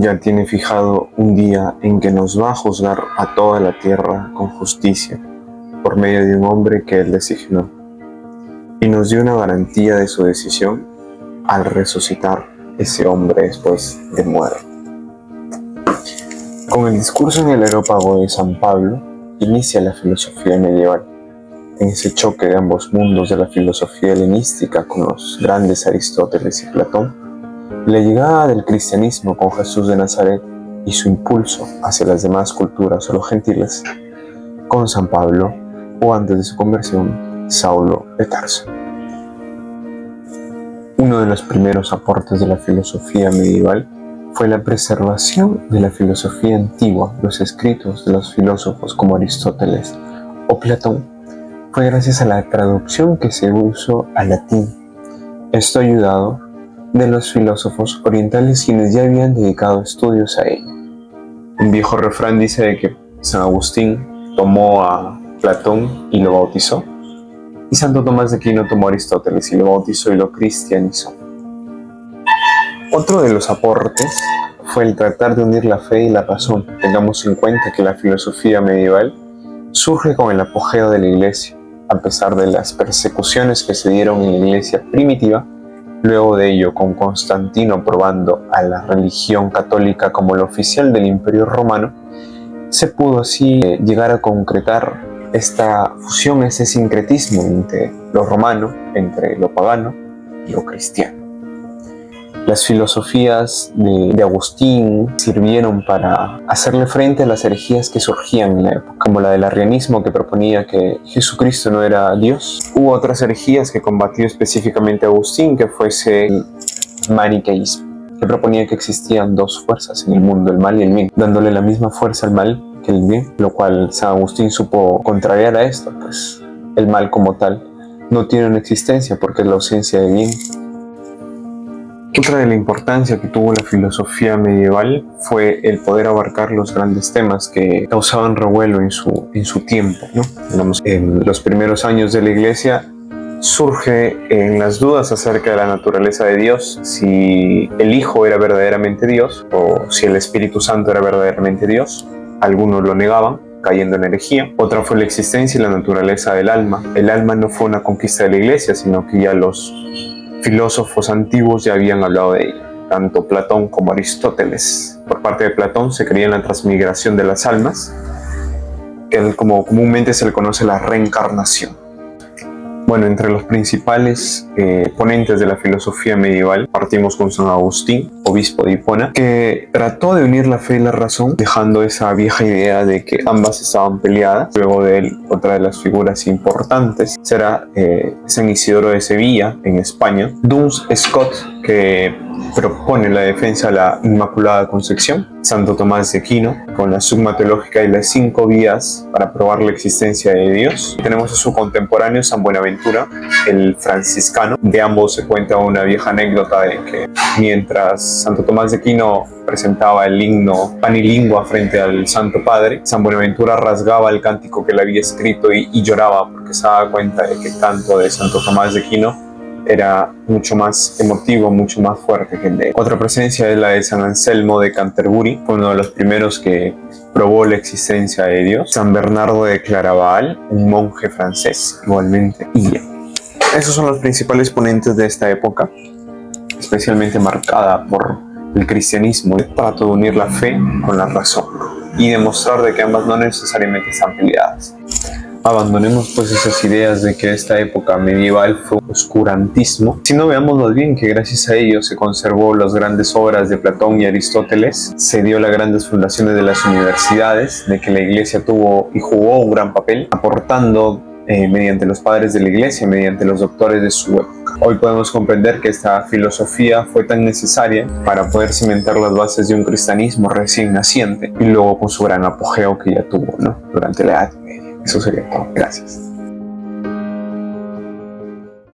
ya tiene fijado un día en que nos va a juzgar a toda la tierra con justicia, por medio de un hombre que él designó, y nos dio una garantía de su decisión al resucitar ese hombre después de muerto. Con el discurso en el Areópago de San Pablo, inicia la filosofía medieval, en ese choque de ambos mundos de la filosofía helenística con los grandes Aristóteles y Platón, la llegada del cristianismo con Jesús de Nazaret y su impulso hacia las demás culturas o los gentiles, con San Pablo, o antes de su conversión, Saulo de Tarso. Uno de los primeros aportes de la filosofía medieval fue la preservación de la filosofía antigua, los escritos de los filósofos como Aristóteles o Platón. Fue gracias a la traducción que se usó al latín. Esto ayudado de los filósofos orientales quienes ya habían dedicado estudios a ello. Un viejo refrán dice de que San Agustín tomó a Platón y lo bautizó, y Santo Tomás de Aquino tomó a Aristóteles y lo bautizó y lo cristianizó. Otro de los aportes fue el tratar de unir la fe y la razón. Tengamos en cuenta que la filosofía medieval surge con el apogeo de la Iglesia, a pesar de las persecuciones que se dieron en la Iglesia primitiva. Luego de ello, con Constantino aprobando a la religión católica como la oficial del Imperio Romano, se pudo así llegar a concretar esta fusión, ese sincretismo entre lo romano, entre lo pagano y lo cristiano. Las filosofías de Agustín sirvieron para hacerle frente a las herejías que surgían en la época, como la del arrianismo, que proponía que Jesucristo no era Dios. Hubo otras herejías que combatió específicamente Agustín, que fuese el maniqueísmo, que proponía que existían dos fuerzas en el mundo, el mal y el bien, dándole la misma fuerza al mal que el bien, lo cual San Agustín supo contrariar a esto, pues el mal como tal no tiene una existencia porque es la ausencia de bien. Otra de la importancia que tuvo la filosofía medieval fue el poder abarcar los grandes temas que causaban revuelo en su tiempo, ¿no? Digamos, en los primeros años de la Iglesia surge en las dudas acerca de la naturaleza de Dios, si el Hijo era verdaderamente Dios o si el Espíritu Santo era verdaderamente Dios. Algunos lo negaban, cayendo en herejía. Otra fue la existencia y la naturaleza del alma. El alma no fue una conquista de la Iglesia, sino que ya los filósofos antiguos ya habían hablado de ella, tanto Platón como Aristóteles. Por parte de Platón se creía en la transmigración de las almas, que como comúnmente se le conoce la reencarnación. Bueno, entre los principales ponentes de la filosofía medieval partimos con San Agustín, obispo de Hipona, que trató de unir la fe y la razón, dejando esa vieja idea de que ambas estaban peleadas. Luego de él, otra de las figuras importantes será San Isidoro de Sevilla, en España. Duns Scott, que propone la defensa de la Inmaculada Concepción. Santo Tomás de Aquino, con la Summa Teológica y las 5 vías para probar la existencia de Dios. Tenemos a su contemporáneo San Buenaventura, el franciscano. De ambos se cuenta una vieja anécdota de que mientras Santo Tomás de Aquino presentaba el himno Panilingua frente al Santo Padre, San Buenaventura rasgaba el cántico que él había escrito y lloraba porque se daba cuenta de que el canto de Santo Tomás de Aquino era mucho más emotivo, mucho más fuerte que el de él. Otra presencia es la de San Anselmo de Canterbury, fue uno de los primeros que probó la existencia de Dios. San Bernardo de Claraval, un monje francés igualmente. Y esos son los principales ponentes de esta época, especialmente marcada por el cristianismo. Trato de unir la fe con la razón y demostrar de que ambas no necesariamente están peleadas. Abandonemos pues esas ideas de que esta época medieval fue oscurantismo, sino veamos más bien que gracias a ello se conservó las grandes obras de Platón y Aristóteles, se dio las grandes fundaciones de las universidades, de que la Iglesia tuvo y jugó un gran papel, aportando mediante los padres de la Iglesia, mediante los doctores de su época. Hoy podemos comprender que esta filosofía fue tan necesaria para poder cimentar las bases de un cristianismo recién naciente y luego con su gran apogeo que ya tuvo, ¿no?, durante la Edad Media. Eso sería todo. Gracias.